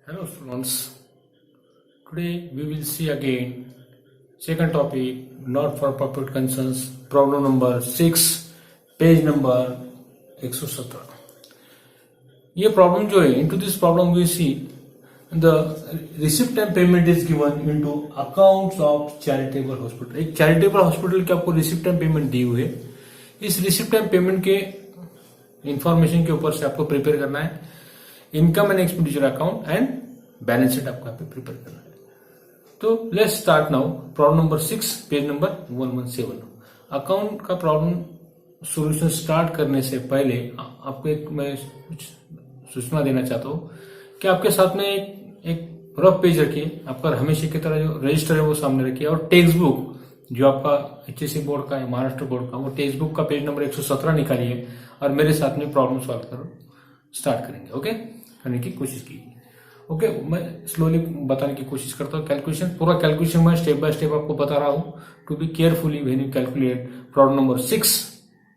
Hello students, today we will see again second topic not for profit concerns problem number 6 page number 117. ये problem जो है into this problem we see the receipt and payment is given into accounts of charitable hospital. एक charitable hospital के आपको receipt and payment दी हुई है. इस रिसिप्ट एंड पेमेंट के इंफॉर्मेशन के ऊपर से आपको प्रिपेयर करना है income and expenditure account and balance sheet आपको यहाँ पे प्रिपेयर करना है. तो let's start now. Problem number 6 page number 117. Account का प्रॉब्लम सॉल्यूशन स्टार्ट करने से पहले आपको एक मैं कुछ सूचना देना चाहता हूँ कि आपके साथ में एक रफ पेज रखिए. आपका हमेशा की तरह जो रजिस्टर है वो सामने रखिए और टेक्स्ट बुक जो आपका एचएससी बोर्ड का है महाराष्ट्र बोर्ड का वो टेक्स्ट बुक का पेज नंबर 117 निकालिए और मेरे साथ में प्रॉब्लम सॉल्व करो स्टार्ट करेंगे. ओके, करने की कोशिश कीजिए. ओके, मैं स्लोली बताने की कोशिश करता हूँ. कैलकुलेशन पूरा कैलकुलेशन मैं स्टेप बाय स्टेप आपको बता रहा हूँ to be carefully when you calculate. Problem number 6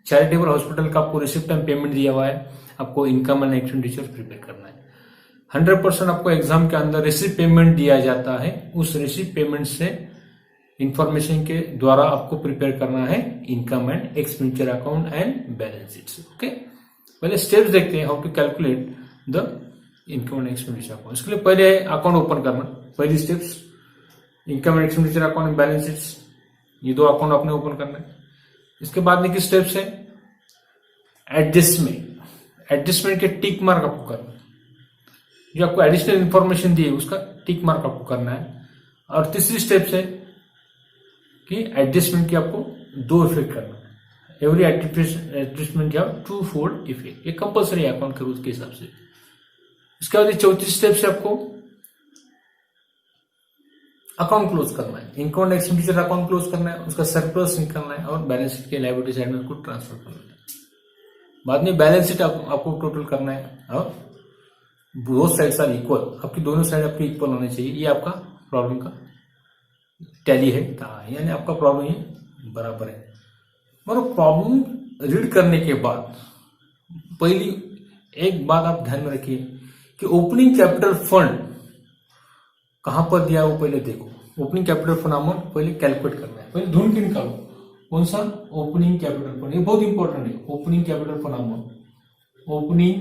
charitable hospital का आपको रिसिप्ट एंड पेमेंट दिया हुआ है. आपको इनकम एंड एक्सपेंडिचर प्रिपेयर करना है. 100% आपको एग्जाम के अंदर रिसिप्ट पेमेंट दिया जाता है. उस रिसिप्ट पेमेंट से इंफॉर्मेशन के द्वारा आपको प्रिपेयर करना है income and expenditure account and balance sheets. Okay, पहले स्टेप्स देखते हैं how to calculate the income and expenditure account. इसके लिए पहले अकाउंट ओपन करना. पहली steps income and expenditure account and balance sheets, ये दो अकाउंट आपने ओपन करना है. इसके बाद में किस स्टेप्स है एडजस्टमेंट. एडजस्टमेंट के टिक मार्क आपको करना है. जो आपको एडिशनल इंफॉर्मेशन दी है उसका टिक मार्क आपको करना है. और तीसरी स्टेप्स है कि एडजस्टमेंट की आपको दो इफेक्ट करना है. एवरी एडजस्टमेंट या टू फोल्ड इफेक्ट, ये कंपल्सरी है अकाउंट के रूल के हिसाब से. इसके बाद चौथी स्टेप से आपको अकाउंट क्लोज करना है. Income and expenditure account close करना है, उसका सरप्लस निकालना है और बैलेंस शीट के लायबिलिटी साइड में उसको ट्रांसफर करना है. बाद में बैलेंस शीट आपको टोटल करना है और बोथ साइड्स आर इक्वल. आपकी दोनों साइड आपकी इक्वल होनी चाहिए. ये आपका प्रॉब्लम का टैली है, यानी आपका प्रॉब्लम ये बराबर है. मतलब प्रॉब्लम रीड करने के बाद पहली एक बात आप ध्यान में रखिए कि ओपनिंग कैपिटल फंड कहां पर दिया है वो पहले देखो. ओपनिंग कैपिटल फंड अमाउंट पहले कैलकुलेट करना है. पहले ढूंढ के निकालो कौन सा ओपनिंग कैपिटल फंड. ये बहुत इंपॉर्टेंट है. Opening capital fund amount, opening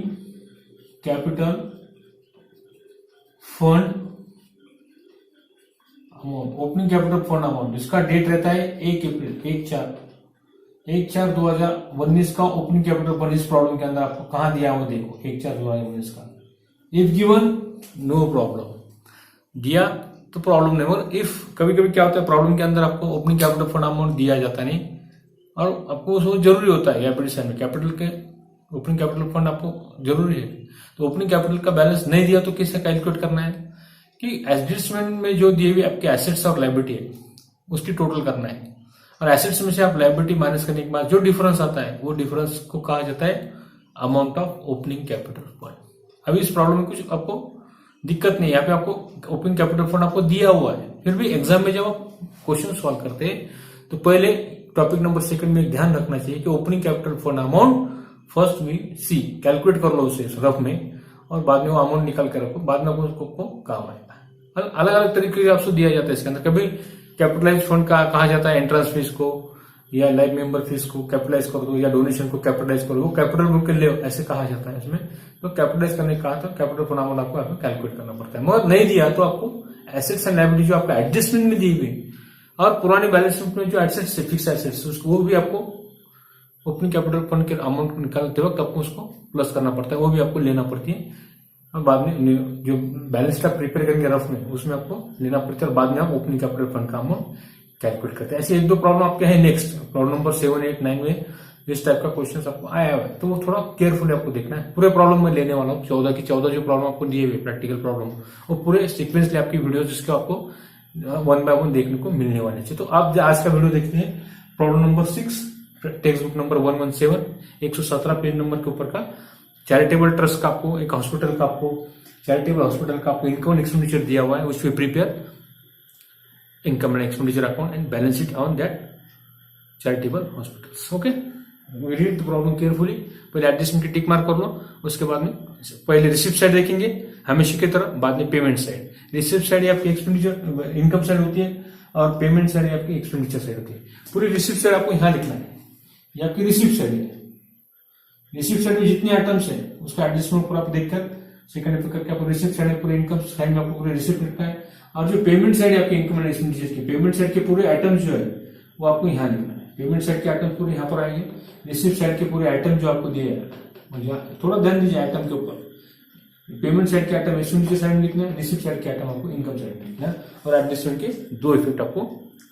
capital fund amount, opening capital fund amount. इसका डेट रहता है 1 अप्रैल 1/4/2019 का ओपनिंग कैपिटल फंड. इस प्रॉब्लम के अंदर आपको कहां दिया वो देखो 1/4/2019 का. इफ गिवन नो प्रॉब्लम, दिया तो प्रॉब्लम नहीं. और इफ कभी कभी क्या होता है प्रॉब्लम के अंदर आपको ओपनिंग कैपिटल फंड अमाउंट दिया जाता नहीं और आपको वो जरूरी होता है लायबिलिटी साइड में कैपिटल के ओपनिंग कैपिटल फंड आपको जरूरी है. तो ओपनिंग कैपिटल का बैलेंस नहीं दिया तो कैसे कैलकुलेट करना है कि एडजस्टमेंट में जो दिए हुए आपके एसेट्स और लायबिलिटी है उसकी टोटल करना है. और एसेट्स में से आप लायबिलिटी माइनस करने के बाद जो डिफरेंस आता है वो डिफरेंस को कहा जाता है amount of opening capital fund. अभी इस प्रॉब्लम में कुछ आपको दिक्कत नहीं है. यहाँ पे आपको ओपनिंग कैपिटल फंड आपको दिया हुआ है. फिर भी एग्जाम में जब आप क्वेश्चन सॉल्व करते हैं तो पहले टॉपिक नंबर 2 में ध्यान रखना चाहिए कि opening capital fund amount first we see calculate कर लो उसे रफ में और बाद में वो अमाउंट निकाल कर रखो. बाद में आपको काम आएगा. अलग अलग तरीके से आपसे दिया जाता है इसके अंदर. कभी कैपिटलाइज फंड का कहा जाता है एंट्रेंस फीस को या लाइफ मेंबर फीस को कैपिटलाइज कर दो या डोनेशन को कैपिटलाइज कर दो, कैपिटल बुक के ले ऐसे कहा जाता है. इसमें तो कैपिटलाइज करने का तो कैपिटल फंड अमाउंट आपको कैलकुलेट करना पड़ता है. मगर नहीं दिया तो आपको एसेट्स एंड लायबिलिटी जो आपका एडजस्टमेंट में दी हुई और पुरानी बैलेंस शीट में जो एसेट्स है फिक्स एसेट्स वो भी आपको ओपनिंग कैपिटल फंड के अमाउंट निकालते वक्त आपको उसको प्लस करना पड़ता है. वो भी आपको लेना पड़ती है और बाद में जो बैलेंस शीट आप प्रिपेयर करेंगे रफ में उसमें आपको लेना पड़ता है और बाद में आप ओपनिंग कैपिटल फंड का अमाउंट कैलकुलेट करते हैं. ऐसे एक दो प्रॉब्लम आपके हैं. नेक्स्ट प्रॉब्लम नंबर 7, 8, 9 में इस टाइप का क्वेश्चन आपको आया हुआ है तो वो थोड़ा केयरफुली आपको देखना है. पूरे प्रॉब्लम में लेने वाला हूँ 14 की 14 जो प्रॉब्लम आपको दिए हुए प्रैक्टिकल प्रॉब्लम वो पूरे सीक्वेंसली आपकी वीडियो जिसको आपको 1 बाय 1 देखने को मिलने वाले हैं. तो आप आज का वीडियो देखते हैं problem number 6 text book number 117 117 page number के ऊपर का चैरिटेबल ट्रस्ट का आपको एक हॉस्पिटल का आपको चैरिटेबल हॉस्पिटल का आपको इनकम एक्सपेंडिचर दिया हुआ है. उस पर prepare income and expenditure account and balance sheet on that charitable hospitals. Okay, we read the problem carefully. पहले एडजस्टमेंट की टिक मार्क कर लो. उसके बाद में पहले रिसिप्ट साइड देखेंगे हमेशा की तरह। बाद में पेमेंट साइड, रिसिप्ट साइड आपकी एक्सपेंडिचर इनकम साइड होती है और पेमेंट साइड आपकी एक्सपेंडिचर साइड होती है। पूरी रिसिप्ट साइड आपको यहाँ लिखना है, ये आपकी रिसिप्ट साइड है। रिसिप्ट साइड में जितनी आइटम्स है उसका एडजस्टमेंट पूरा आप देखकर सेकंड करके आपको रिसिप्ट साइड में पूरे इनकम साइड में आपको पूरे रिसिप्ट लिखना है। और जो पेमेंट साइड है आपकी इनकम एंड एक्सपेंडिचर की, पेमेंट साइड के पूरे आइटम्स जो है वो आपको यहाँ लिखना है। पेमेंट साइड के आइटम पूरे यहाँ पर आएंगे, रिसिप्ट साइड के पूरे आइटम जो आपको दिए हैं, थोड़ा ध्यान दीजिए आइटम के ऊपर। पेमेंट साइड के आइटम एक्सपेंडिचर साइड में लिखना है, रिसिप्ट साइड के आइटम आपको इनकम साइड में लिखना है। और एडजस्टमेंट के 2 इफेक्ट आपको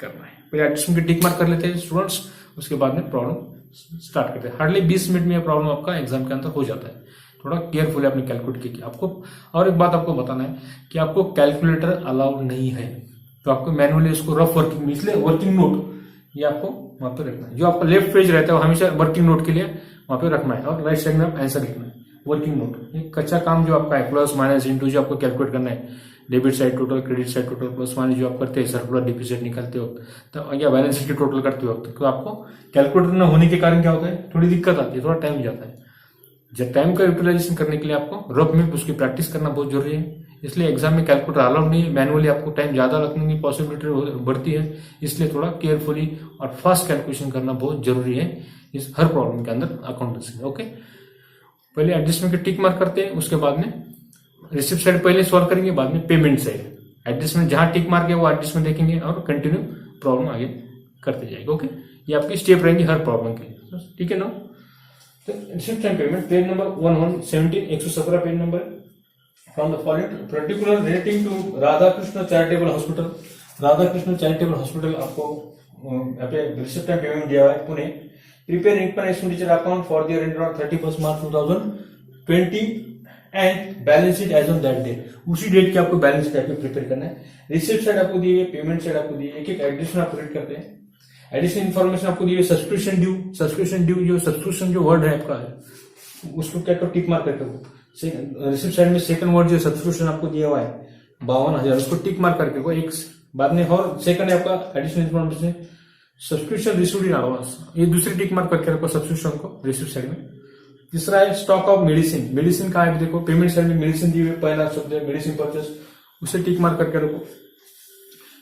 करना है। पहले एडजस्टमेंट की टिक मार्क कर लेते हैं स्टूडेंट्स, उसके बाद में प्रॉब्लम स्टार्ट करते हैं। हार्डली 20 मिनट में यह प्रॉब्लम आपका एग्जाम के अंदर हो जाता है। थोड़ा केयरफुली आपने कैलकुलेट किया आपको। और एक बात आपको बताना है कि आपको कैलकुलेटर अलाउड नहीं है, तो आपको मैनुअली इसको रफ वर्किंग में, इसलिए वर्किंग नोट ये आपको वहां पे रखना है। जो आपका लेफ्ट पेज रहता है वो हमेशा वर्किंग नोट के लिए वहां पे रखना है, और राइट साइड में आप आंसर लिखना है। वर्किंग नोट एक कच्चा काम जो आपका है, प्लस माइनस इंटू जो आपको कैलकुलेट करना है, debit side total, credit side total, plus minus जो आप करते हैं सर्कुलर डिफिसिट निकालते हो तो या बैलेंस शीट टोटल करते हो, तो आपको कैलकुलेटर न होने के कारण क्या होता है, थोड़ी दिक्कत आती है, थोड़ा टाइम जाता है। जब टाइम का यूटिलाइजेशन करने के लिए आपको रफ में उसकी प्रैक्टिस करना बहुत जरूरी है। इसलिए एग्जाम में कैलकुलेटर अलाउड नहीं है, मैनुअली आपको टाइम ज्यादा लगने की पॉसिबिलिटी बढ़ती है। इसलिए थोड़ा केयरफुली और फास्ट कैलकुलेशन करना बहुत जरूरी है इस हर प्रॉब्लम के अंदर अकाउंटेंसी में। ओके, पहले एडजस्टमेंट की टिक मार्क करते हैं, उसके बाद में रिसिप्ट साइड पहले सॉल्व करेंगे, बाद में पेमेंट साइड। एडजस्टमेंट जहां टिक मार्क है वो एडजस्टमेंट देखेंगे और कंटिन्यू प्रॉब्लम आगे करते जाएंगे। ओके, ये आपकी स्टेप रहेंगी हर प्रॉब्लम के लिए, ठीक है ना। तो receipt and payment, page number 1117, 117 page number, from the following particular relating to Radhakrishna charitable hospital. Radhakrishna charitable hospital आपको रिसिप्ट एंड पेमेंट दिया हुआ है Pune. Prepare income expenditure account for the year end 31 March 2020 and balance sheet as on that day. उसी date के आपको balance sheet आपको prepare करना है। रिसिप्ट साइड आपको दी है, पेमेंट साइड आपको दी है, एक एक एडिशन आप रीड करते हैं। एडिशनल इन्फॉर्मेशन आपको दी है, सब्सक्रिप्शन ड्यू। सब्सक्रिप्शन ड्यू जो सब्सक्रिप्शन जो वर्ड है आपका उसको क्या करो, टिक मार्क करके रिसिप्ट साइड में सेकंड वर्ड जो सब्सक्रिप्शन आपको दिया हुआ है 52,000, उसको टिक मार्क करके को एक बाद में। और सेकंड है आपका additional information subscription received in advance, ये दूसरी टिक मार्क करके रखो सब्सक्रिप्शन को रिसिप्ट साइड में। तीसरा है स्टॉक ऑफ मेडिसिन। मेडिसिन का है देखो, पेमेंट साइड में मेडिसिन दी हुई पहला शब्द है मेडिसिन परचेस, उसे टिक मार्क करके रखो।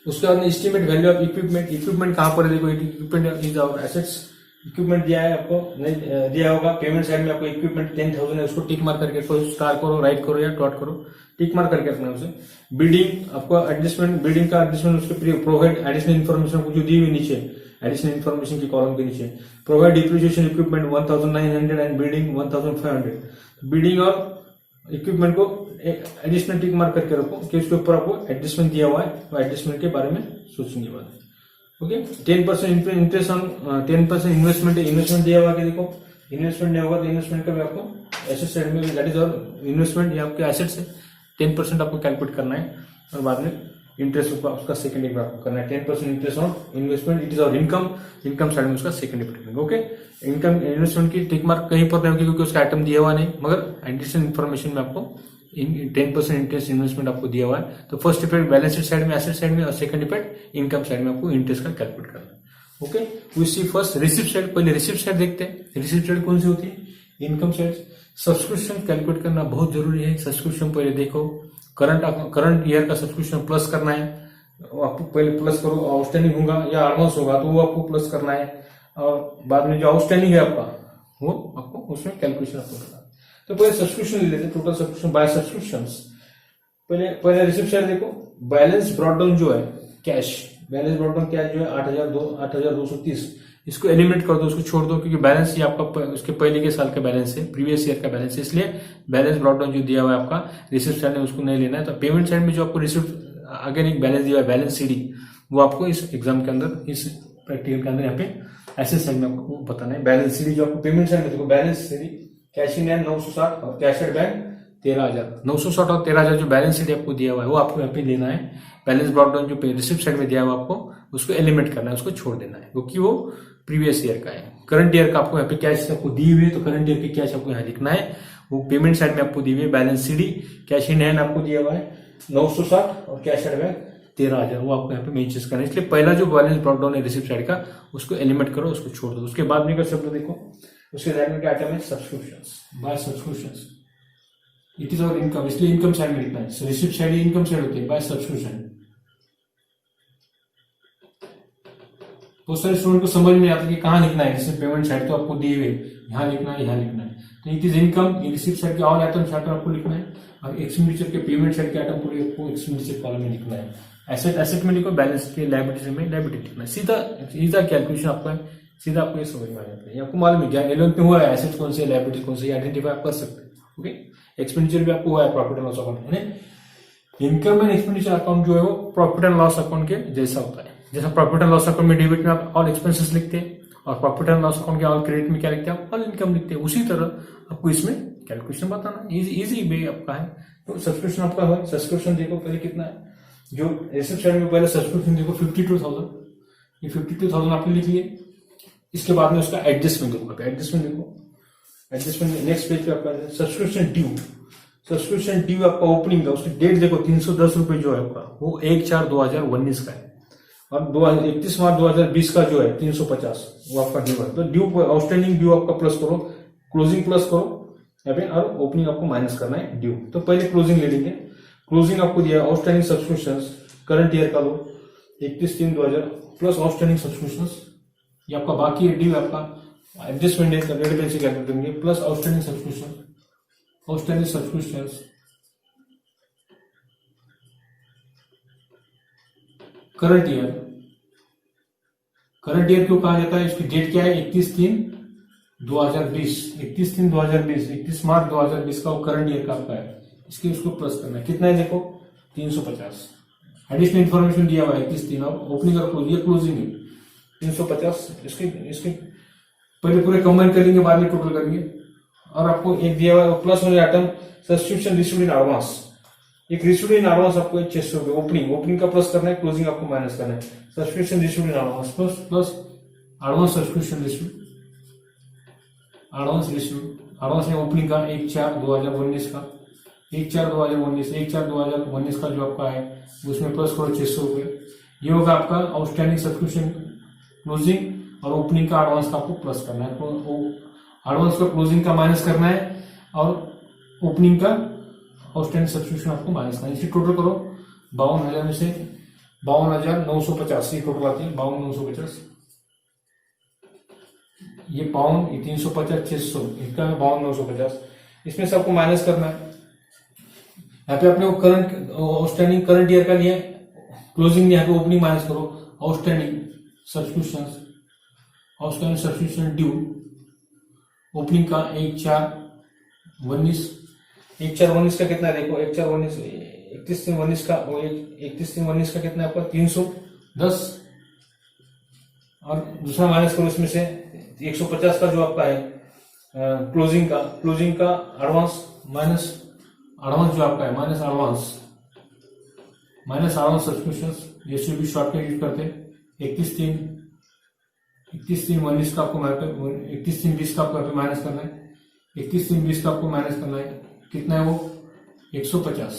उसके बाद में estimate value of equipment. Equipment कहां पर है देखो, equipment is our assets. Equipment दिया है आपको, नहीं दिया होगा। पेमेंट साइड में आपको इक्विपमेंट 10,000 है, उसको टिक मार्क करके कोई स्टार करो, राइट करो या डॉट करो, टिक मार्क करके रखना है उसे। बिल्डिंग आपको एडजस्टमेंट, बिल्डिंग का एडजस्टमेंट उसके प्रोवाइड एडिशनल इन्फॉर्मेशन को जो दी हुई नीचे एडिशनल इन्फॉर्मेशन की कॉलम के नीचे provide depreciation equipment 1900 and building 1500। Building और इक्विपमेंट को एडिशनल टिक मार्क करके रखो कि उसके ऊपर आपको एडजस्टमेंट दिया हुआ है, तो एडजस्टमेंट के बारे में सोचेंगे बाद में। ओके, 10% इंटरेस्ट ऑन 10% इन्वेस्टमेंट है, इन्वेस्टमेंट दिया हुआ है देखो, इन्वेस्टमेंट नहीं होगा तो इन्वेस्टमेंट का भी आपको एसेट साइड में दैट इज और इन्वेस्टमेंट ये आपके एसेट्स है, 10% आपको कैलकुलेट करना है। और बाद में इंटरेस्ट उसका सेकंड इफेक्ट आपको करना है, 10% interest on investment, it is और इनकम, इनकम साइड में उसका सेकंड इफेक्ट करेंगे। ओके, इनकम इन्वेस्टमेंट की टिक मार्क कहीं पर नहीं होगी क्योंकि उसका आइटम दिया हुआ नहीं, मगर एडिशनल इन्फॉर्मेशन में आपको 10% इंटरेस्ट इन्वेस्टमेंट आपको दिया हुआ है। तो first effect balance sheet side में एसेट साइड में, और सेकंड इफेक्ट इनकम साइड में आपको इंटरेस्ट का कैलकुलेट करना है। Okay, we see first receipt side. पहले रिसिप्ट साइड देखते हैं। रिसिप्ट साइड कौन सी होती है, इनकम साइड। सब्सक्रिप्शन कैलकुलेट करना बहुत जरूरी है। सब्सक्रिप्शन पहले देखो, करंट ईयर का सब्सक्रिप्शन प्लस करना है, आपको पहले प्लस करो, आउटस्टैंडिंग होगा या एडवांस होगा तो वो आपको प्लस करना है, और बाद में जो आउटस्टैंडिंग है आपका वो आपको उसमें कैलकुलेशन आपको करना है। तो पहले सब्सक्रिप्शन ले लेते हैं, टोटल सब्सक्रिप्शन बाय सब्सक्रिप्शंस। पहले रिसिप्ट साइड देखो, बैलेंस ब्रॉट डाउन जो है cash, balance brought down cash जो है 8,230, इसको एलिमिनेट कर दो, उसको छोड़ दो, क्योंकि बैलेंस ये आपका उसके पहले के साल का बैलेंस है, प्रीवियस ईयर का बैलेंस है, इसलिए बैलेंस ब्रॉट डाउन जो दिया हुआ है आपका रिसिप्ट साइड में उसको नहीं लेना है। तो पेमेंट साइड में जो आपको रिसिप्ट अगेन एक बैलेंस दिया है बैलेंस सीडी, वो आपको इस एग्जाम के अंदर, इस प्रैक्टिकल के अंदर यहाँ पे एसेट साइड में आपको बताना है। बैलेंस सीडी जो आपको पेमेंट साइड में देखो, balance CD cash in hand 960 और कैश एट बैंक 13,000। 960 और 13,000 जो बैलेंस शीट आपको दिया हुआ है वो आपको यहाँ पे लेना है। बैलेंस ब्रॉट डाउन जो रिसिप्ट साइड में दिया हुआ आपको उसको एलिमिनेट करना है, उसको छोड़ देना है, क्योंकि वो प्रीवियस ईयर का है। करंट ईयर का आपको यहाँ पे कैश आपको दी हुई है, तो करंट ईयर की कैश आपको यहाँ लिखना है। वो पेमेंट साइड में आपको दी हुई है balance CD, cash in hand आपको दिया हुआ है 960 और कैश एट बैंक 13,000, वो आपको यहाँ पे मेंशन करना है। इसलिए पहला जो बैलेंस ब्रॉट डाउन है रिसिप्ट साइड का उसको एलिमिनेट करो, उसको छोड़ दो। उसके बाद में का शब्द देखो, उसके बाद में क्या आइटम है subscriptions, by subscriptions. It is our income, इसलिए इनकम साइड में लिखना है। रिसिप्ट साइड इनकम साइड होती है बाय सब्सक्रिप्शन। बहुत सारे स्टूडेंट को समझ में आता है कि कहाँ लिखना है, जैसे पेमेंट साइड तो आपको दिए हुए, यहाँ लिखना है, यहाँ लिखना है। तो इट इज इनकम, ये रिसिप्ट साइड के ऑल आइटम चार्ट आपको लिखना है, और एक्सपेंडिचर के पेमेंट साइड के आइटम पूरे आपको एक्सपेंडिचर कॉलम में लिखना है। एसेट में लिखो, बैलेंस के लायबिलिटी में लायबिलिटी लिखना है। सीधा कैलकुलेशन आपका है, सीधा आपको ये समझ में आ जाता है। ये आपको मालूम है क्या 11th में हुआ है, एसेट कौन से लायबिलिटी कौन से आइडेंटिफाई आप कर सकते हैं। ओके, एक्सपेंडिचर भी आपको हुआ है प्रॉफिट एंड लॉस अकाउंट है। इनकम एंड एक्सपेंडिचर अकाउंट जो है वो प्रॉफिट एंड लॉस अकाउंट के जैसा होता है। जैसा प्रॉफिट एंड लॉस अकाउंट में डेबिट में आप ऑल एक्सपेंसेस लिखते हैं, और प्रॉफिट एंड लॉस अकाउंट के ऑल क्रेडिट में क्या लिखते हैं आप, ऑल इनकम लिखते हैं। उसी तरह आपको इसमें कैलकुलेशन बताना, इजी वे आपका है। तो सब्सक्रिप्शन आपका है, सब्सक्रिप्शन देखो पहले कितना है, जो रिसिप्ट साइड में पहले सब्सक्रिप्शन देखो 52,000, ये 52,000 आपने लिख लिए। इसके बाद में उसका एडजस्टमेंट देखो, एडजस्टमेंट देखो, एडजस्टमेंट नेक्स्ट पेज पे आपका सब्सक्रिप्शन ड्यू। सब्सक्रिप्शन ड्यू आपका ओपनिंग का, उसकी डेट देखो 310 रुपए जो है आपका, वो 1/4/2019 का है, और 31 मार्च 2020 का जो है 350 वो आपका ड्यू है। तो ड्यू आउटस्टैंडिंग ड्यू आपका प्लस करो, क्लोजिंग प्लस करो यहाँ पे, और ओपनिंग आपको माइनस करना है ड्यू। तो पहले क्लोजिंग ले लेंगे। क्लोजिंग आपको दिया आउटस्टैंडिंग सब्सक्रिप्शंस करंट ईयर का लो 31/3/2000 प्लस आउटस्टैंडिंग सब्सक्रिप्शंस, ये आपका बाकी है ड्यू आपका। एडजस्टमेंट डेट से कैलकुलेट करेंगे, plus outstanding subscription, outstanding subscriptions current year. Current year क्यों कहा जाता है, इसकी डेट क्या है 31/3/2020, 31/3/2020, 31 मार्च 2020 का वो करंट ईयर का आपका है। इसके उसको प्लस करना है, कितना है देखो 350। एडिशनल इन्फॉर्मेशन दिया हुआ है 31/3, और ओपनिंग और क्लोजिंग, ये क्लोजिंग है 350। इसके पहले पूरे कंबाइन करेंगे, बाद में टोटल करेंगे। और आपको एक दिया हुआ है प्लस वाले item subscription received in advance, एक रिसीव्ड इन एडवांस आपको 600 रुपए ओपनिंग का प्लस करना है, क्लोजिंग आपको माइनस करना है। Subscription received in advance plus advance subscription received, advance है ओपनिंग का 1/4/2019 का, 1/4/2019 का जो आपका है उसमें प्लस करो 600 रुपए। ये होगा आपका आउटस्टैंडिंग सब्सक्रिप्शन क्लोजिंग, और ओपनिंग का एडवांस का आपको प्लस करना है। एडवांस का क्लोजिंग का माइनस करना है, और ओपनिंग का आउटस्टैंडिंग सब्सक्रिप्शन आपको माइनस करना है। इसी टोटल करो 52,000 में से 52,950 टोटल आती है 52,950। ये 52, ये 350, 600, इसका 52,950। इसमें से आपको माइनस करना है। यहाँ पे आपने करंट आउटस्टैंडिंग करंट ईयर का लिया, क्लोजिंग यहाँ पे ओपनिंग माइनस करो, आउटस्टैंडिंग सब्सक्रिप्शन ड्यू, ओपनिंग का 1/4/19, 1/4/19 का कितना है देखो, 1/4/19 31/3/19 का, 31/3/19 का कितना है आपका 310, और दूसरा माइनस करो इसमें से 150 का जो आपका है क्लोजिंग का एडवांस, माइनस एडवांस जो आपका है माइनस एडवांस सब्सक्रिप्शन, ये भी शॉर्टकट यूज करते हैं। 31/3/19 का आपको 31/3/20 का आपको माइनस करना है, 31/3/20 का आपको माइनस करना है, कितना है वो 150।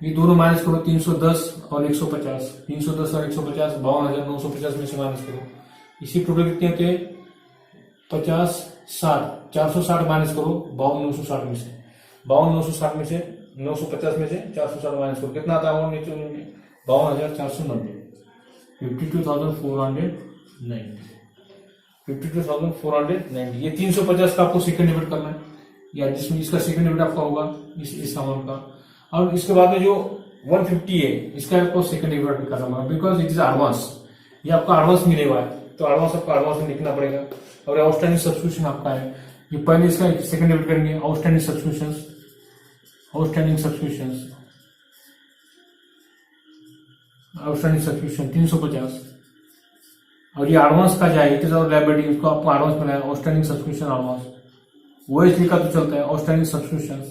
ये दोनों माइनस करो 310 और 150, 310 और 150 52,950 में से माइनस करो। इसी टोटल कितने होते हैं 50, 60, 460 माइनस करो 52,960 में से, 52,960 में से 950 में से 460 माइनस करो, कितना आता है वो नीचे 52,490, 52,490। ये 350 का आपको सेकंड डेबिट करना है, या जिसमें इसका सेकंड डेबिट आपका होगा इस अमाउंट का। और इसके बाद में जो 150 है इसका आपको सेकंड डेबिट करना होगा, बिकॉज इट इज एडवांस, ये आपका एडवांस मिले हुआ है, तो एडवांस आपको एडवांस में लिखना पड़ेगा। और आउटस्टैंडिंग सब्सक्रिप्शन आपका है, ये पहले इसका सेकंड डेबिट करेंगे, आउटस्टैंडिंग सब्सक्रिप्शन 350, और ये एडवांस का जाए इट इज और लायबिलिटी, उसको आपको एडवांस मिला है, आउटस्टैंडिंग सब्सक्रिप्शन एडवांस, वो लिखा तो चलता है। Outstanding subscription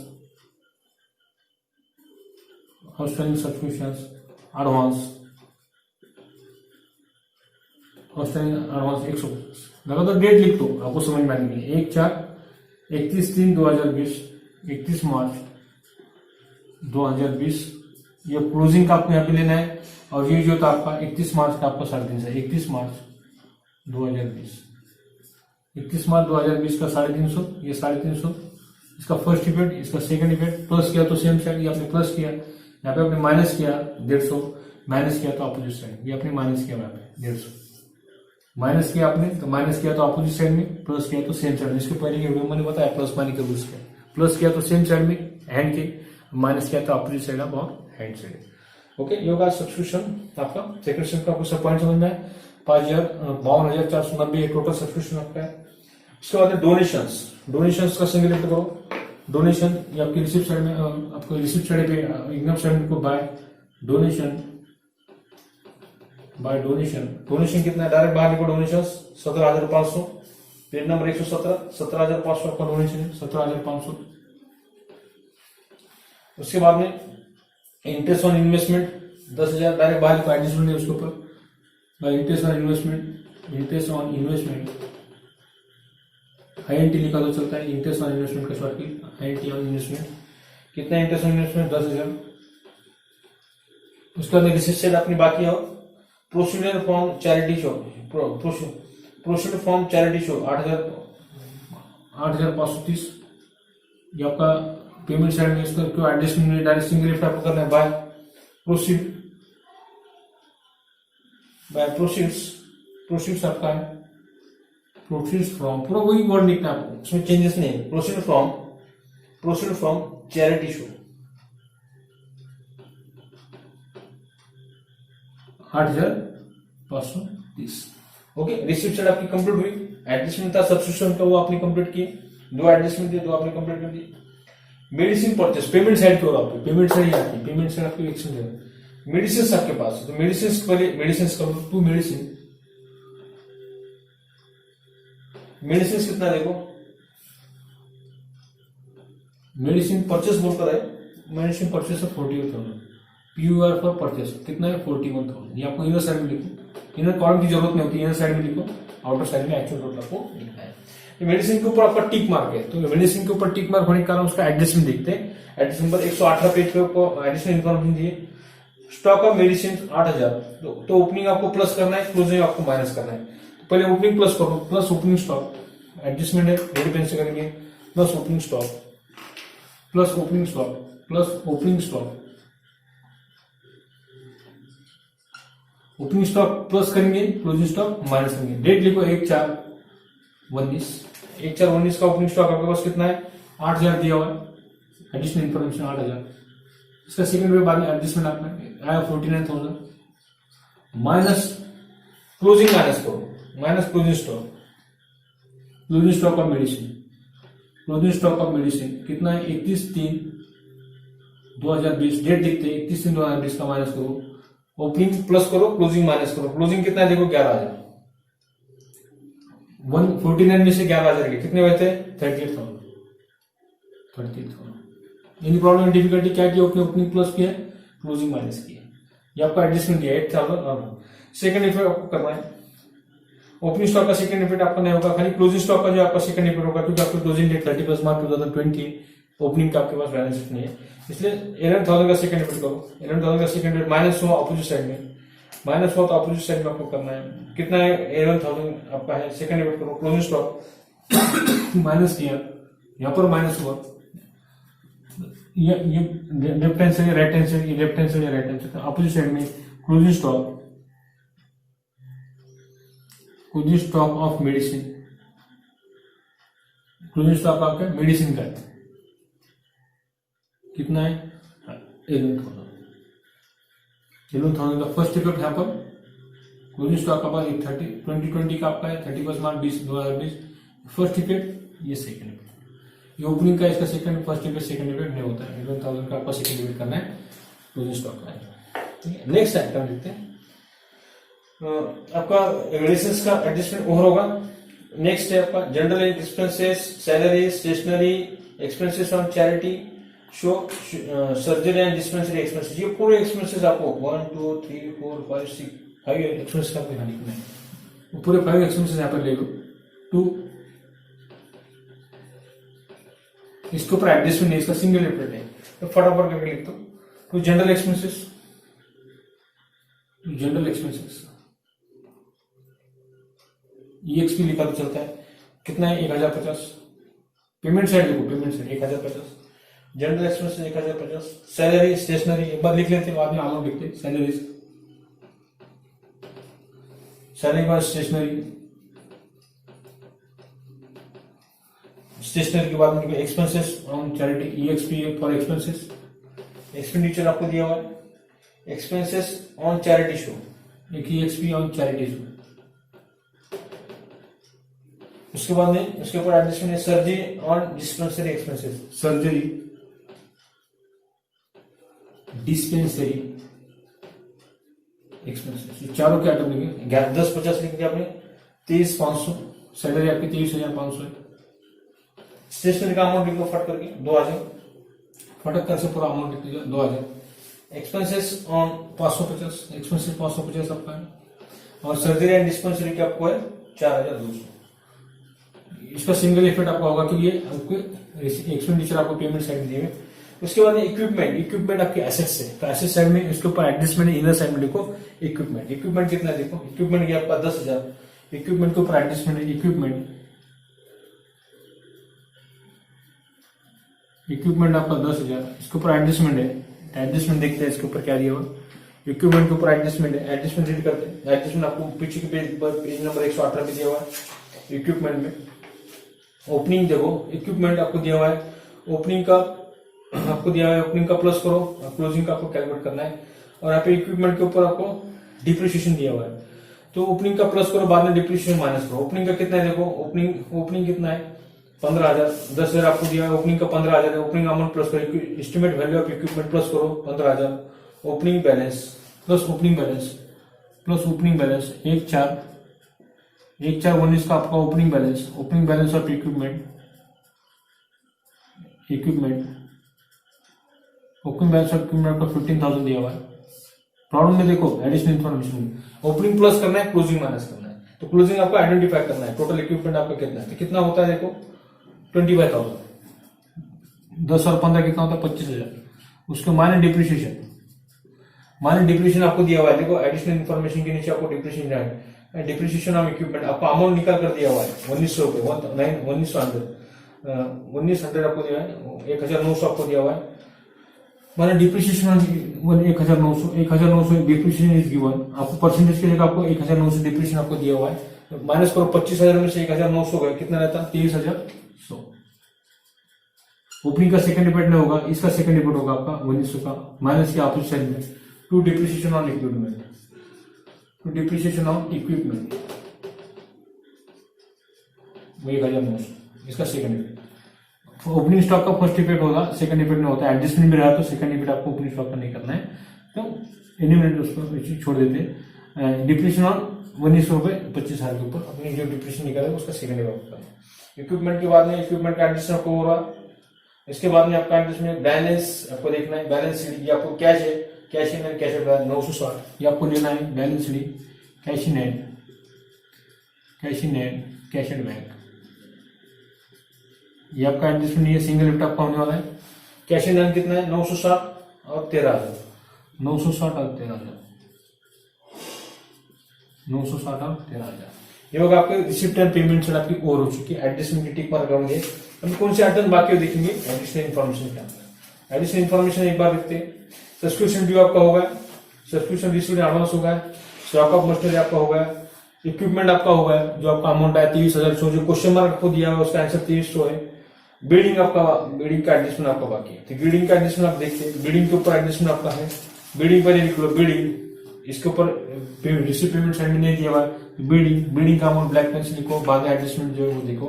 advance, outstanding advance 150 लगा, तो डेट लिख दो आपको समझ में आने के लिए, 1/4/31/2020, 31 मार्च 2020। ये क्लोजिंग का आपको यहाँ पे लेना है, और ये जो था आपका 31 मार्च का आपको 350, 31 मार्च 2020, 31 मार्च 2020 का 350, ये 350, इसका फर्स्ट इफेक्ट, इसका सेकंड इफेक्ट, प्लस किया तो सेम साइड, ये आपने प्लस किया, यहाँ पे आपने माइनस किया 150, माइनस किया तो अपोजिट साइड, ये आपने माइनस किया यहाँ पे 150, माइनस किया आपने तो माइनस किया तो अपोजिट साइड में, प्लस किया तो सेम साइड में। इसके पहले के वीडियो में मैंने बताया प्लस माइनस के रूल्स के, प्लस किया तो सेम साइड में हैंड के, माइनस किया तो अपोजिट साइड ऑफ और हैंड साइड। ओके, ये होगा सब्सक्रिप्शन आपका। सेकंड सेम का आपको सब पॉइंट समझ में है। 52,490 टोटल सब्सक्रिप्शन आपका है। उसके बाद डोनेशंस, डोनेशंस का सिंगल लिफ्ट करो। डोनेशन ये आपकी रिसिप्ट साइड में, आपको रिसिप्ट साइड पे इनकम साइड को by donation, by donation, donation कितना है डायरेक्ट बाहर लिखो डोनेशन 17,500, पेज नंबर 117, 17,500 आपका डोनेशन है, 17,500। उसके बाद में इंटरेस्ट ऑन इन्वेस्टमेंट 10,000 डायरेक्ट बाहर लिखो, एडजस्टमेंट है उसके ऊपर, bye interest on investment, interest on investment INT लिखा तो चलता है, इंटरेस्ट ऑन इन्वेस्टमेंट का शॉर्ट की INT ऑन इन्वेस्टमेंट। कितना इंटरेस्ट ऑन इन्वेस्टमेंट 10,000। उसके बाद रिसिप्ट साइड अपनी बाकी है, procedure from charity show, procedure from charity show 8,530, ये आपका पेमेंट साइड में। इसका क्यों एडजस्टमेंट में डायरेक्ट सिंगल लिफ्ट आपको करना है, बाय प्रोसीड, बाय प्रोसीड्स आपका है, प्रोसीड्स फ्रॉम, पूरा वही वर्ड लिखना है आपको, उसमें चेंजेस नहीं है। Proceed from charity show 8,530। Okay, receipt side आपकी कंप्लीट हुई। एडजस्टमेंट था सब्सक्रिप्शन का, वो आपने कंप्लीट किए, 2 एडजस्टमेंट थे, 2 आपने कंप्लीट कर दिए। मेडिसिन परचेस, पेमेंट साइड की ओर आपकी, पेमेंट साइड आपकी, पेमेंट साइड आपकी एक्सचेंज है। मेडिसिन आपके पास है तो मेडिसिन पहले, मेडिसिन का 2 मेडिसिन, मेडिसिन कितना देखो, मेडिसिन परचेस बोलकर है, मेडिसिन परचेस है 41,000, PUR फॉर परचेस कितना है 41,000। ये आपको इनर साइड में लिखो, इनर कॉलम की जरूरत नहीं होती, इनर साइड में लिखो, आउटर साइड में एक्चुअल टोटल आपको लिखना है। मेडिसिन के ऊपर आपका टिक मार्क है, तो मेडिसिन के ऊपर टिक मार्क होने के कारण उसका एडजस्टमेंट देखते हैं। एडजस्टमेंट पर 118 पेज पे आपको एडिशनल इन्फॉर्मेशन दिए। स्टॉक ऑफ मेडिसिन 8,000, तो ओपनिंग आपको प्लस करना है, क्लोजिंग आपको माइनस करना है। पहले ओपनिंग प्लस करो, प्लस ओपनिंग स्टॉक, एडजस्टमेंट है रेड पेन से करेंगे, plus opening stock, plus opening stock, plus opening stock, opening stock plus करेंगे, क्लोजिंग स्टॉक माइनस करेंगे। डेट लिखो 1/4/19, 1/4/19 का ओपनिंग स्टॉक आपके पास कितना है 8,000 दिया हुआ है, एडिशनल इन्फॉर्मेशन 8,000। इसका सेकंड वे बाद में एडजस्टमेंट आपने आया 49,000, माइनस क्लोजिंग, माइनस करो, minus closing stock, closing stock of medicine, closing stock of medicine कितना है 31/3/2020, डेट देखते हैं 31/3/2020 का माइनस करो, ओपनिंग प्लस करो, क्लोजिंग माइनस करो। क्लोजिंग कितना है देखो 11,000, 149 में से 11,000 के कितने बचे 38,000। एनी प्रॉब्लम डिफिकल्टी क्या की, ओपनिंग प्लस किया, क्लोजिंग माइनस किया, ये आपका एडजस्टमेंट किया 8,000। सेकंड इफेक्ट आपको करना है, ओपनिंग स्टॉक का सेकंड इफेक्ट आपका नहीं होगा, खाली क्लोजिंग स्टॉक का जो आपका सेकंड इफेक्ट होगा, क्योंकि आपका क्लोजिंग डेट 31 मार्च 2020, ओपनिंग का आपके पास बैलेंस शीट नहीं है, इसलिए 11,000 का सेकंड इफेक्ट करो। 11,000 का सेकंड इफेक्ट माइनस हुआ अपोजिट साइड में, माइनस हुआ तो अपोजिट साइड में आपको करना है, कितना है 11,000 आपका है, सेकंड इफेक्ट करो, क्लोजिंग स्टॉक माइनस किया, यहाँ पर माइनस हुआ, ये left hand side, right hand side, ये left hand side, right hand side, opposite side में closing stock, closing stock of medicine, closing stock आपका मेडिसिन का कितना है 11,000 का फर्स्ट इफेक्ट यहाँ पर, क्लोजिंग स्टॉक का 2020 का आपका है 31 मार्च 2020, फर्स्ट इफेक्ट, ये सेकंड इफेक्ट, ये ओपनिंग का, इसका second, first effect second effect नहीं होता है। 11,000 का आपका सेकंड इफेक्ट करना है, क्लोजिंग स्टॉक का है। ठीक है, नेक्स्ट आइटम देखते हैं, आपका मेडिसिन का एडजस्टमेंट ओवर होगा। नेक्स्ट है आपका general expenses, salary, stationery expenses on charity show, surgery and dispensary expenses, ये पूरे एक्सपेंसेस आपको 1 2 3 4 5 6 5 एक्सपेंसेस का ध्यान रखना है, पूरे 5 एक्सपेंसेस यहाँ पर ले लो। 2 इसके ऊपर एडजस्टमेंट नहीं, इसका सिंगल इफेक्ट है, तो फटाफट करके लिख दो। तो general expenses, general expenses EXP लिखा तो चलता है, कितना है 1,050, पेमेंट साइड देखो, payment side 1050, general expenses 1050, salary stationery एक बार लिख लेते हैं, बाद में अमाउंट लिखते, सैलरी के बाद स्टेशनरी, स्टेशनरी के बाद में expenses on charity, EXP for expenses, expenditure आपको दिया हुआ है, एक्सपेंसेस ऑन चैरिटी शो, एक ईएक्सपी ऑन चैरिटी शो। उसके बाद में उसके ऊपर एडजस्टमेंट है surgery on dispensary expenses, surgery dispensary expenses, ये चारों के आइटम लिखे, 1050 लिख दिया आपने, 23,500, सैलरी आपकी 23,500 है। स्टेशनरी का अमाउंट लिख लो फट करके 2000, फटक कर से पूरा अमाउंट लिख लीजिए 2000। एक्सपेंसेस ऑन 550, एक्सपेंसेस 550 आपका है, और सर्जरी एंड डिस्पेंसरी का आपको है 4200। इसका सिंगल इफेक्ट आपका होगा क्योंकि ये आपको एक्सपेंडिचर आपको पेमेंट साइड में दिए। उसके बाद इक्विपमेंट, इक्विपमेंट आपके एसेट्स है, तो एसेट साइड में इसके ऊपर एडजस्टमेंट इनर साइड में लिखो इक्विपमेंट, इक्विपमेंट कितना है देखो, इक्विपमेंट ये आपका 10,000, इक्विपमेंट के ऊपर एडजस्टमेंट है इक्विपमेंट, इक्विपमेंट आपका 10,000, इसके ऊपर एडजस्टमेंट है, एडजस्टमेंट देखते हैं इसके ऊपर क्या दिया हुआ, इक्विपमेंट के ऊपर एडजस्टमेंट है, एडजस्टमेंट रीड करते हैं, एडजस्टमेंट आपको पीछे के पेज पर पेज नंबर 118 पे दिया हुआ है। इक्विपमेंट में ओपनिंग देखो, इक्विपमेंट आपको दिया हुआ है, ओपनिंग का आपको दिया हुआ है, ओपनिंग का प्लस करो, क्लोजिंग का आपको कैलकुलेट करना है, और यहाँ पे इक्विपमेंट के ऊपर आपको डिप्रिसिएशन दिया हुआ है, तो ओपनिंग का प्लस करो, बाद में डिप्रिसिएशन माइनस करो। ओपनिंग का कितना है देखो, ओपनिंग कितना है 15,000, 10,000 आपको दिया है, ओपनिंग का 15,000 है, ओपनिंग अमाउंट प्लस करो, estimate value of equipment plus करो 15,000, opening balance plus opening balance plus opening balance 1,419 का आपका opening balance of equipment, opening balance of equipment आपका 15,000 दिया हुआ है। प्रॉब्लम में देखो एडिशनल इन्फॉर्मेशन, ओपनिंग प्लस करना है, क्लोजिंग माइनस करना है, तो क्लोजिंग आपको आइडेंटिफाई करना है, टोटल इक्विपमेंट आपका कितना है, तो कितना होता है देखो 25,000, 10 और 15 कितना होता है 25,000, उसके माइनस डिप्रिसिएशन आपको दिया हुआ है, देखो एडिशनल इन्फॉर्मेशन के नीचे आपको डिप्रिसिएशन ऑफ इक्विपमेंट आपको अमाउंट निकाल कर दिया हुआ है 1,900 रुपए, 1900 आपको दिया है, 1,900 आपको दिया हुआ है, माने डिप्रिसिएशन 1,900 डिप्रिसिएशन इज गिवन, आपको परसेंटेज के लिए आपको 1,900 डिप्रिसिएशन आपको दिया हुआ है, माइनस करो 25,000 में से 1,900 गए, कितना रहता है 23,100। ओपनिंग का सेकंड इफेक्ट नहीं होगा, इसका सेकंड इफेक्ट होगा आपका 1,900 का, माइनस के अपोजिट साइड में to depreciation on equipment, to depreciation on equipment 1,900, इसका सेकंड इफेक्ट। ओपनिंग स्टॉक का फर्स्ट इफेक्ट होगा, सेकंड इफेक्ट नहीं होता, एडजस्टमेंट भी रहा तो सेकंड इफेक्ट आपको ओपनिंग स्टॉक का नहीं करना है, तो एनिमेट उसको छोड़ देते हैं। डिप्रिसिएशन ऑन 1,900 रुपए 25,000 के ऊपर अपनी जो डिप्रिसिएशन निकाले उसका सेकंड इफेक्ट होता है। इक्विपमेंट के बाद में इक्विपमेंट का एडजस्टमेंट आपको हो रहा, इसके बाद में आपका एडजस्टमेंट बैलेंस आपको देखना है, बैलेंस शीट ये आपको कैश है, cash in and cash out 960 ये आपको लेना है, balance sheet cash in and cash and bank, ये आपका एडजस्टमेंट ये सिंगल लिफ्ट आपका होने वाला है। कैश इन एंड कितना है 960 और 13,000, 960 और 13,000, 960 और 13,000, ये होगा आपके रिसिप्ट एंड पेमेंट साइड आपकी ओवर हो चुकी है, एडजस्टमेंट की टिक मार्क करेंगे। हम कौन से आइटम बाकी देखेंगे एडिशनल इन्फॉर्मेशन के अंदर, एडिशनल इन्फॉर्मेशन एक बार देखते हैं। सब्सक्रिप्शन ड्यू आपका होगा, सब्सक्रिप्शन रिसीव्ड एडवांस होगा, स्टॉक ऑफ मशीनरी आपका होगा, इक्विपमेंट आपका होगा, जो आपका अमाउंट है 23,000, जो क्वेश्चन मार्क आपको दिया है उसका आंसर 2300 है। बिल्डिंग का एडजस्टमेंट आपका बाकी है, तो बिल्डिंग का एडजस्टमेंट आप देखते हैं, बिल्डिंग के ऊपर एडजस्टमेंट आपका है, बिल्डिंग पर लिख लो बिल्डिंग, इसके ऊपर रिसीव पेमेंट साइड में नहीं दिया हुआ है, बिल्डिंग का अमाउंट ब्लैक पेन से लिखो, बाद में एडजस्टमेंट जो है वो देखो,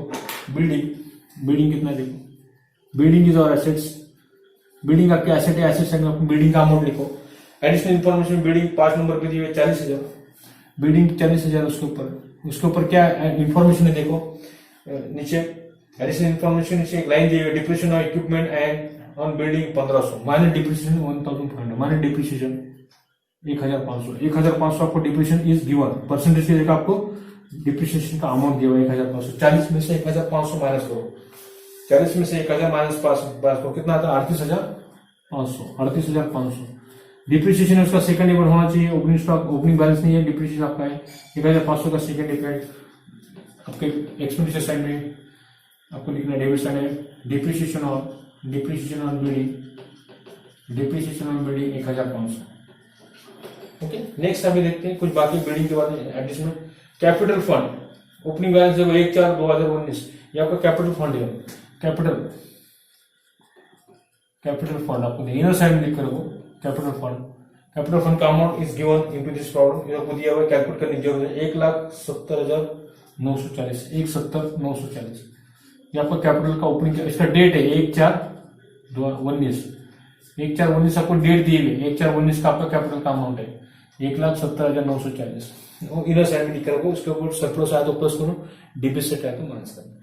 बिल्डिंग कितना देखो, बिल्डिंग इज और एसेट्स, बिल्डिंग आपके एसेट है, एसेट साइड में बिल्डिंग का अमाउंट लिखो। एडिशनल इन्फॉर्मेशन बिल्डिंग 5 नंबर पे दी हुई 40,000, बिल्डिंग 40,000, उसके ऊपर क्या इन्फॉर्मेशन है देखो नीचे एडिशनल इन्फॉर्मेशन, नीचे एक लाइन दी हुई depreciation of equipment and on building 1,500, minus depreciation 1,400, minus depreciation 1,500 आपको डिप्रिसिएशन इज गिवन, परसेंटेज की जगह आपको डिप्रिसिएशन का अमाउंट दिया हुआ 1,500, 40 में से 1,500 माइनस करो, 40 में से 1,000 माइनस 500 कितना आता है 38,500। डिप्रिसिएशन उसका सेकंड इफेक्ट होना चाहिए, ओपनिंग स्टॉक ओपनिंग बैलेंस नहीं है, डिप्रिसिएशन आपका है 1,500 का सेकंड इफेक्ट आपके एक्सपेंडिचर साइड में। आपको लिखना है डेबिट साइड है depreciation on building 1500। Okay, next अभी देखते हैं कुछ बाकी बिल्डिंग के बारे में additional. Capital fund opening balance देखो 1/4/2019, ये आपका कैपिटल फंड है। कैपिटल फंड आपको इनर साइड में लिख कर रखो कैपिटल फंड का amount is given into this problem, ये आपको दिया हुआ है, कैलकुलेट करने की जरूरत है। 1,70,940 1,70,940 ये आपका कैपिटल का ओपनिंग, इसका डेट है 1/4/19 1/4/19 आपको डेट दी हुई है। 1/4/19 का आपका कैपिटल का अमाउंट है 1,70,940। इनर साइड में लिख कर रखो, उसके ऊपर सरप्लस आया तो प्लस करो, डिफिसिट आया तो माइनस करना।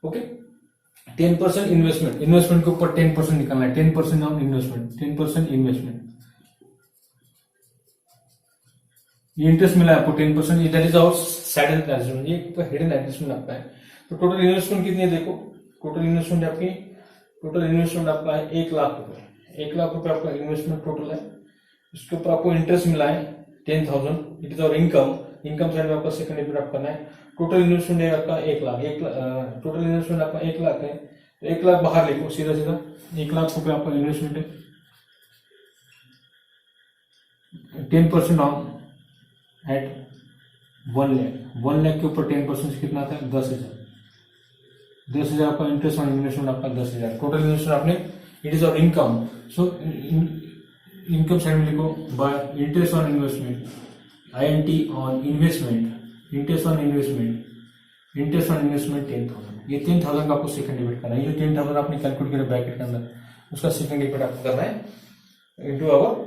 ओके, 10% इन्वेस्टमेंट के ऊपर 10% निकालना है। 10% ऑन इन्वेस्टमेंट ये इंटरेस्ट मिला है आपको 10%, that is our side adjustment, ये हिडन एडजस्टमेंट आपका है। तो टोटल इन्वेस्टमेंट कितनी है देखो, टोटल इन्वेस्टमेंट आपका है 1 लाख रुपए। 1 लाख रुपए आपका इन्वेस्टमेंट टोटल है। इसके ऊपर आपको इंटरेस्ट मिला है 10,000, it is our income side में आपका सेकंड डेबिट आप करना है। टोटल इन्वेस्टमेंट है आपका 1 लाख, टोटल इन्वेस्टमेंट आपका 1 लाख है। तो 1 लाख बाहर लिखो सीधा 1 लाख रुपए आपका इन्वेस्टमेंट है। 10% ऑन एट 1 लाख, 1 लाख के ऊपर 10% कितना आता है 10,000 आपका इंटरेस्ट ऑन इन्वेस्टमेंट आपका 10,000। टोटल इन्वेस्टमेंट आपने, it is our income, so income side में लिखो by interest on investment, INT on investment, interest on investment 10,000। ये 10,000 का आपको सेकंड डेबिट करना है। ये 10,000 आपने कैलकुलेट किया ब्रैकेट के अंदर, उसका सेकंड डेबिट आपको करना है into our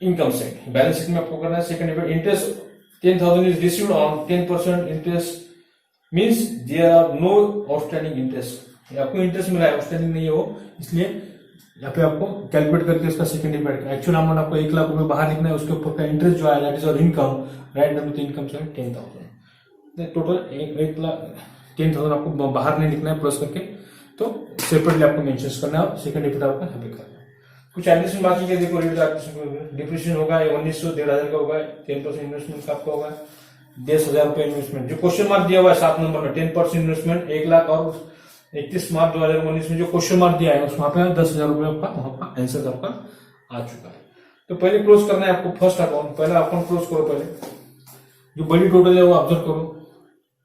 income side. Balance sheet में आपको करना है second debit. Interest 10,000 is received on 10% interest, means there are no outstanding interest. आपको इंटरेस्ट मिला है, आउटस्टैंडिंग नहीं है वो, इसलिए यहाँ पे आपको कैलकुलेट करके उसका सेकंड डेबिट एक्चुअल अमाउंट आपको 1 लाख रुपए बाहर लिखना है, उसके ऊपर का इंटरेस्ट जो है that is our income, right number तो इनकम साइड 10,000। टोटल 1,10,000 आपको बाहर नहीं लिखना है प्लस करके, तो सेपरेटली आपको मेंशन करना है और सेकंड डेबिट आपका यहाँ पे करना है। कुछ एडिशन बाकी है देखो, डिप्रिसिएशन होगा 1,900 1,500 का होगा, 10% इन्वेस्टमेंट का आपका होगा 10,000 रुपए इन्वेस्टमेंट। जो क्वेश्चन मार्क दिया हुआ है 7 नंबर में 10% इन्वेस्टमेंट 1 लाख, और 31 मार्च 2019 में जो क्वेश्चन मार्क दिया है वहां पे 10,000 रुपए आपका वहां पर आंसर आपका आ चुका है। तो पहले क्लोज करना है आपको फर्स्ट अकाउंट, पहला अकाउंट क्लोज करो। पहले जो बड़ी टोटल है वो ऑब्जर्व करो,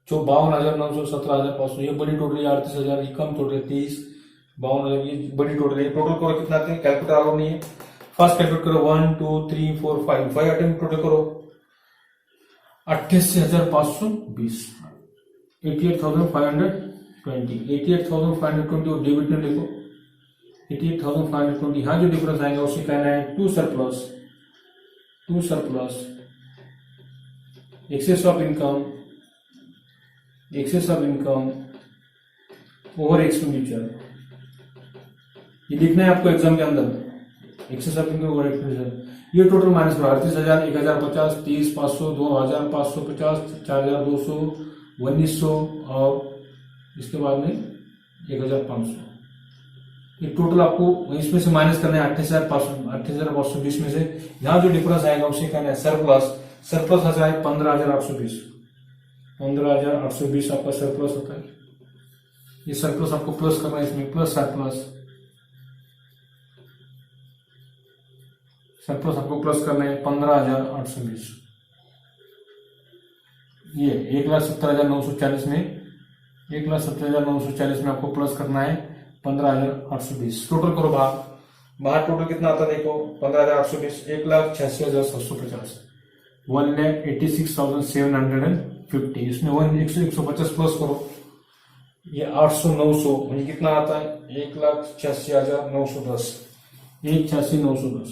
जो 52,900 17,500 ये बड़ी टोटल है, 38,000 ये कम टोटल है 23 52,000 ये बड़ी टोटल है। टोटल करो कितना आते हैं, कैलकुलेटर अलाउ नहीं है। फर्स्ट कैलकुलेट करो 1 2 3 4 5 अटेम्प्ट टोटल करो 88,520 88,520 88,520 और डेबिट में लिखो 88,520। यहाँ जो डिफरेंस आएगा उसे कहना है to surplus excess of income over expenditure. ये लिखना है आपको एग्जाम के अंदर, excess of income over expenditure. ये टोटल माइनस करो 38,000 1,050 30,500 2,000 550 4,200 1,900 और इसके बाद में 1,500। ये टोटल आपको इसमें से माइनस करना है 28,520 में से। यहाँ जो डिफरेंस आएगा उसे कहना है सरप्लस आ जाए 15,820 15,820 आपका सरप्लस होता है। ये सरप्लस आपको प्लस करना है, इसमें प्लस सरप्लस आपको प्लस करना है 15,820। ये 1,70,940 में 1,70,940 में आपको प्लस करना है 15,820। टोटल करो बाहर टोटल कितना आता है देखो 15,820 1,86,750 1,86,750। इसमें 150 प्लस करो, ये 800 900 ये कितना आता है 1,86,910 1,86,910।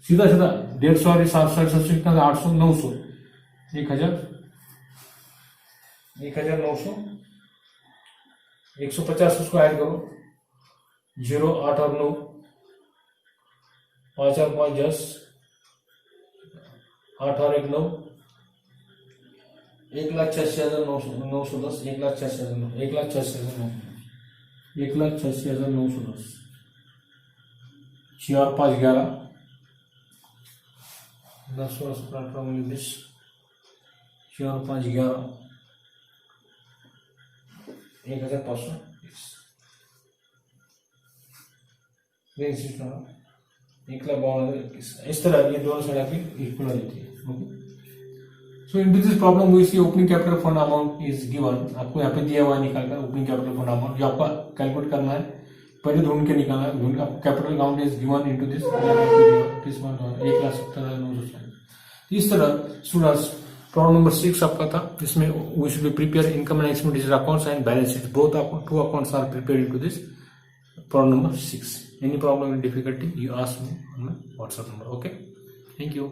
सीधा 150 और 700 कितना 800 900 1,900 150 उसको ऐड करो 0 8 और 9 5 और 5 10 8 और 1 9 1,86,910 1,86,910 6 और 5 11 10 16 17 18 19 20 6 और 5 11 1500 1 लाख 52,000 इस तरह ये दोनों साइड आपकी इक्वल आ जाती है। Okay, so in this problem we see opening capital fund amount is given, आपको यहाँ पे दिया हुआ है निकालकर ओपनिंग कैपिटल फंड अमाउंट, जो आपका कैलकुलेट करना है, पहले ढूंढ के निकालना है, ढूंढ capital amount is given into this 1,70,900। इस तरह स्टूडेंट्स प्रॉब्लम नंबर 6 आपका था, जिसमें we should be prepare income and expenditure accounts and balance sheet, both two accounts are prepared into this problem number 6। Any problem and difficulty, you ask me on my WhatsApp number. Okay, thank you.